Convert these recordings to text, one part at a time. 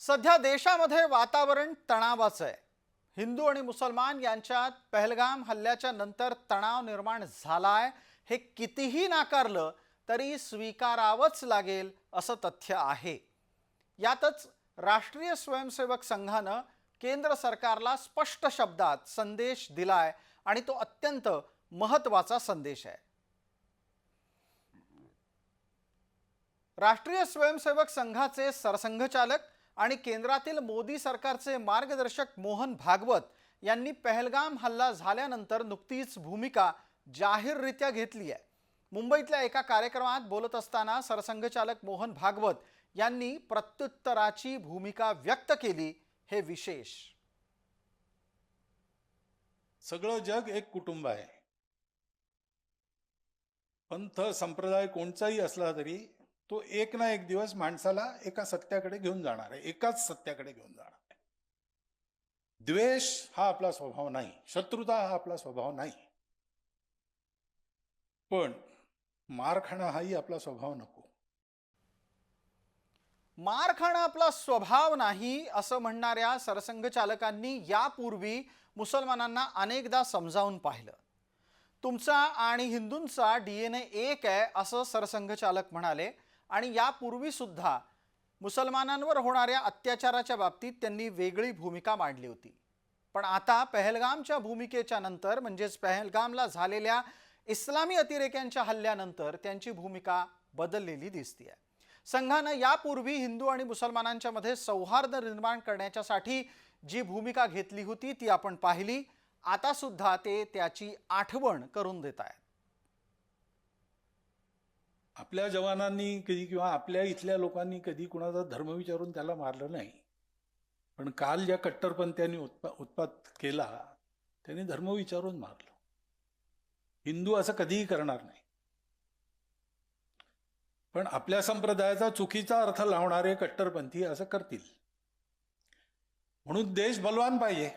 सध्या देशामध्ये वातावरण तणावाचं आहे. हिंदू आणि मुसलमान यांच्यात पहलगाम हल्ल्याच्या नंतर तणाव निर्माण झालाय हे कितीही नाकारलं तरी स्वीकारावंच लागेल असं तथ्य आहे. यातच राष्ट्रीय स्वयंसेवक संघानं केंद्र सरकारला स्पष्ट शब्दात संदेश दिलाय आणि तो अत्यंत महत्त्वाचा संदेश आहे. राष्ट्रीय स्वयंसेवक संघाचे सरसंघचालक आणि केंद्रातील मोदी सरकारचे मार्गदर्शक मोहन भागवत यांनी पहलगाम हल्ला झाल्यानंतर नुकतीच भूमिका जाहीररित्या घेतली आहे. मुंबईतल्या एका कार्यक्रमात बोलत असताना सरसंघचालक मोहन भागवत यांनी प्रत्युत्तराची भूमिका व्यक्त केली. हे विशेष. सगळं जग एक कुटुंब आहे. पंथ संप्रदाय कोणताही असला तरी तो एक ना एक दिवस माणसाला एका सत्याकडे घेऊन जाणार आहे, एकाच सत्याकडे घेऊन जाणार आहे. द्वेष हा आपला स्वभाव नाही, शत्रुता हा आपला स्वभाव नाही, पण मार खाणं हाही आपला स्वभाव नको. मार खाणं आपला स्वभाव नाही असं म्हणणाऱ्या सरसंघचालकांनी यापूर्वी मुसलमानांना अनेकदा समजावून पाहिलं. तुमचा आणि हिंदूंचा DNA एक आहे असं सरसंघचालक म्हणाले आणि यापूर्वी सुद्धा मुसलमानांवर होणाऱ्या अत्याचाराच्या बाबतीत त्यांनी वेगळी भूमिका मांडली होती. पण आता पहलगामच्या भूमिकेच्या नंतर म्हणजेच पहलगामला झालेल्या इस्लामी अतिरेक्यांच्या हल्ल्यानंतर त्यांची भूमिका बदललेली दिसते. संघानं यापूर्वी हिंदू आणि मुसलमानांच्या मध्ये सौहार्द निर्माण करण्यासाठी जी भूमिका घेतली होती ती आपण पाहिली. आता सुद्धा ते त्याची आठवण करून देत आहेत. आपल्या जवानांनी कधी किंवा आपल्या इथल्या लोकांनी कधी कुणाचा धर्म विचारून त्याला मारलं नाही, पण काल ज्या कट्टरपंथ्यांनी उत्पात केला त्यांनी धर्म विचारून मारलं. हिंदू असं कधीही करणार नाही, पण आपल्या संप्रदायाचा चुकीचा अर्थ लावणारे कट्टरपंथी असं करतील. म्हणून देश बलवान पाहिजे.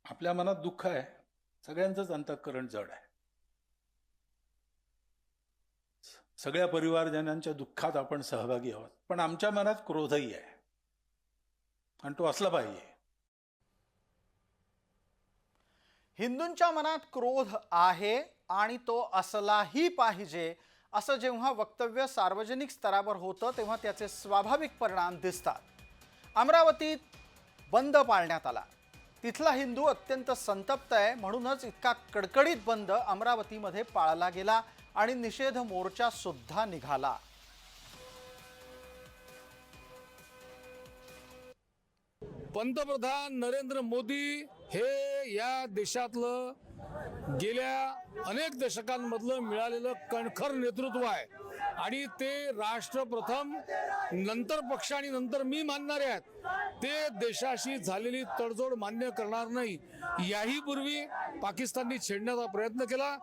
आपल्या मनात दुःख आहे, सगळ्यांचंच अंतःकरण जड आहे. सगळ्या परिवारजनांच्या दुःखात आपण सहभागी आहोत, पण आमच्या मनात क्रोधही आहे आणि तो असला पाहिजे. हिंदूंच्या मनात क्रोध आहे आणि तो असलाही पाहिजे असं जेव्हा वक्तव्य सार्वजनिक स्तरावर होतं तेव्हा त्याचे स्वाभाविक परिणाम दिसतात. अमरावतीत बंद पाळण्यात आला. तिथला हिंदू अत्यंत संतप्त आहे, म्हणूनच इतका कडकडीत बंद अमरावतीमध्ये पाळला गेला आणि निषेध मोर्चा सुद्धा निघाला. पंतप्रधान नरेंद्र मोदी हे या देशातलं गेल्या अनेक दशकांमधलं मिळालेलं कणखर नेतृत्व आहे आणि ते राष्ट्र प्रथम, नंतर पक्ष आणि नंतर मी मानणारे आहेत. ते देशाशी झालेली तडजोड मान्य करणार नाही. याही पूर्वी पाकिस्ताननी छेडण्याचा प्रयत्न केला.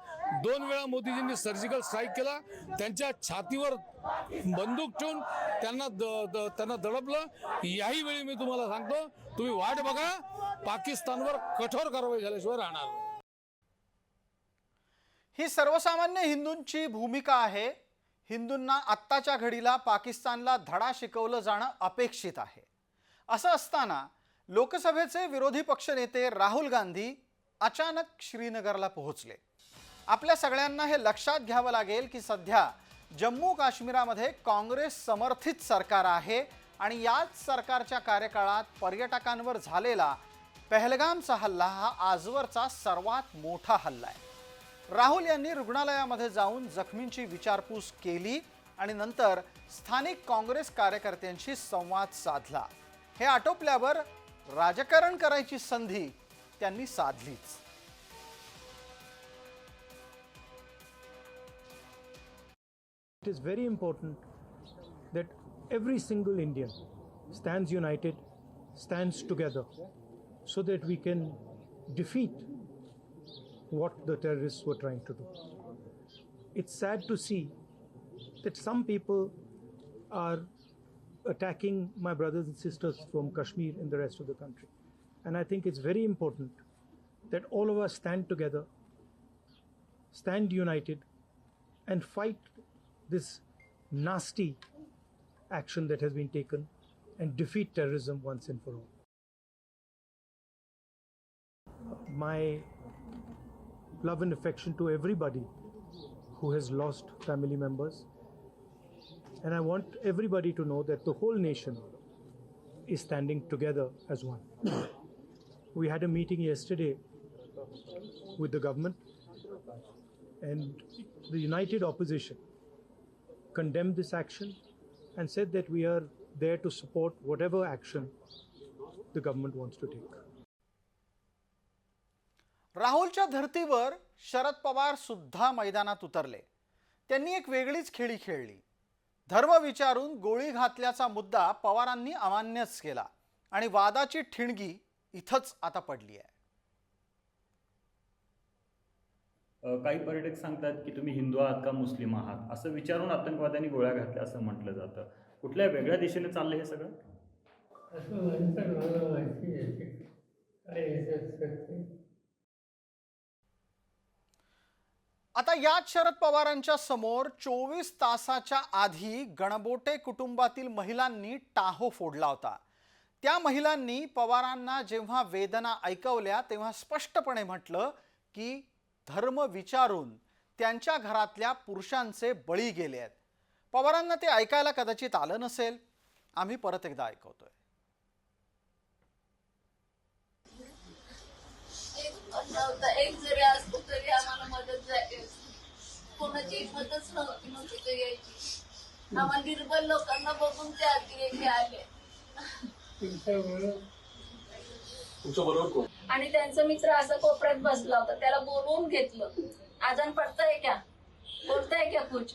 2 वेळा मोदीजींनी सर्जिकल स्ट्राईक केला. त्यांच्या छातीवर बंदूक ठेवून त्यांना दडपलं. याही वेळी मी तुम्हाला सांगतो, तुम्ही वाट बघा, पाकिस्तानवर कठोर कारवाई झाल्याशिवाय राहणार. ही सर्वसामान्य हिंदूंची भूमिका आहे. हिंदूंना आत्ताच्या घडीला पाकिस्तानला धडा शिकवलं जाणं अपेक्षित आहे. असं असताना लोकसभेचे विरोधी पक्षनेते राहुल गांधी अचानक श्रीनगरला पोहोचले. आपल्या सगळ्यांना हे लक्षात घ्यावं लागेल की सध्या जम्मू काश्मीरामध्ये काँग्रेस समर्थित सरकार आहे आणि याच सरकारच्या कार्यकाळात पर्यटकांवर झालेला पहलगामचा हल्ला हा आजवरचा सर्वात मोठा हल्ला आहे. राहुल यांनी रुग्णालयामध्ये जाऊन जखमींची विचारपूस केली आणि नंतर स्थानिक काँग्रेस कार्यकर्त्यांशी संवाद साधला. हे आटोपल्यावर राजकारण करायची संधी त्यांनी साधलीच. It is very important that every single Indian stands united, stands together, so that we can defeat what the terrorists were trying to do. It's sad to see that some people are attacking my brothers and sisters from Kashmir and the rest of the country. And I think it's very important that all of us stand together, stand united, and fight this nasty action that has been taken and defeat terrorism once and for all. My love and affection to everybody who has lost family members. And I want everybody to know that the whole nation is standing together as one. We had a meeting yesterday with the government, and the united opposition condemned this action and said that we are there to support whatever action the government wants to take. राहुलच्या धर्तीवर शरद पवार सुद्धा मैदानात उतरले. त्यांनी एक वेगळीच खेळी खेळली. धर्म विचारून गोळी घातल्याचा मुद्दा पवारांनी अमान्यच केला आणि वादाची ठिणगी इथंच आता पडली आहे. काही पर्यटक सांगतात की तुम्ही हिंदू आहात का मुस्लिम आहात असं विचारून आतंकवाद्यांनी गोळ्या घातल्या असं म्हटलं जातं. कुठल्या वेगळ्या दिशेने चाललं हे सगळं? आता याच शरद पवारांच्या समोर 24 तासाच्या आधी गणबोटे कुटुंबातील महिलांनी टाहो फोडला होता. त्या महिलांनी पवारांना जेव्हा वेदना ऐकवल्या तेव्हा स्पष्टपणे म्हटलं की धर्म विचारून त्यांच्या घरातल्या पुरुषांचे बळी गेले आहेत. पवारांना ते ऐकायला कदाचित आलं नसेल. आम्ही परत एकदा ऐकवतोय. एक जरी असतो तरी आम्हाला मदत झाली असती. कोणाची हिंमतच नव्हती ते यायची. आम्हाला निर्बल लोकांना बघून ते आधी आले. आणि त्यांचा मित्र असा कोपऱ्यात बसला होता. त्याला बोलवून घेतलं. आजान पडताय क्या, बोलताय क्या कुछ.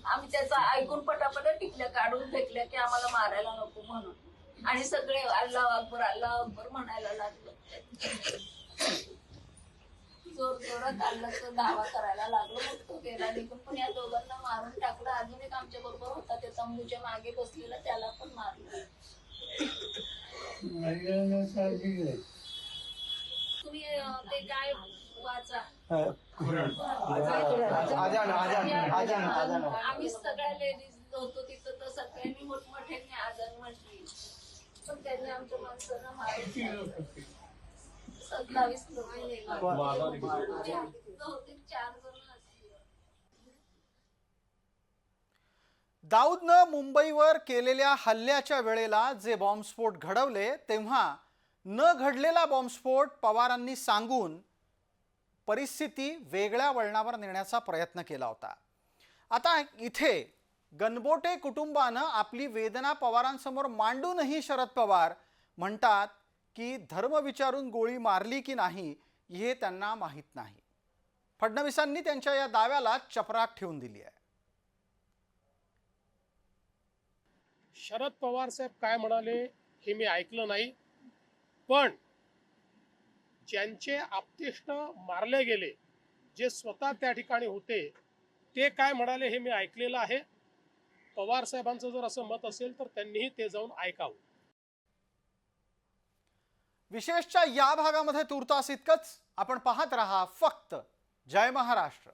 आम्ही त्याचा ऐकून पटापट टिकल्या काढून फेकल्या की आम्हाला मारायला नको म्हणून. आणि सगळे अल्लाह अकबर म्हणायला लागलं. जोर जोरात अल्लाहचा दावा करायला लागलो. मग तो गेला निघून. पण या दोघांना मारून टाकलं. अजून एक आमच्या बरोबर होता त्या तंबूच्या मागे बसलेला त्याला पण मारलं. तुम्ही ते काय वाचा. आम्ही सगळ्या लेडीज होतो तिथं तर सगळ्यांनी मोठमोठ्यांनी आजान म्हटली. पण त्यांनी आमच्या माणसांना मारून 27 लोक होते. 4 जण. दाऊदनं मुंबईवर केलेल्या हल्ल्याच्या वेळेला जे बॉम्बस्फोट घडवले तेव्हा न घडलेला बॉम्बस्फोट पवारांनी सांगून परिस्थिती वेगळ्या वळणावर नेण्याचा प्रयत्न केला होता. आता इथे गणबोटे कुटुंबानं आपली वेदना पवारांसमोर मांडूनही शरद पवार म्हणतात की धर्म विचारून गोळी मारली की नाही हे त्यांना माहीत नाही. फडणवीसांनी त्यांच्या या दाव्याला चपराक ठेवून दिली आहे. शरद पवार साहेब काय म्हणाले हे मी ऐकलं नाही. पण ज्यांचे आप्तेष्ट मारले गेले, जे स्वतः त्या ठिकाणी होते, ते काय म्हणाले हे मी ऐकलेलं आहे. पवार साहेबांचं जर असं मत असेल तर त्यांनीही ते जाऊन ऐकावं. विशेषच्या या भागामध्ये तुर्तास इतकंच. आपण पाहत रहा फक्त जय महाराष्ट्र.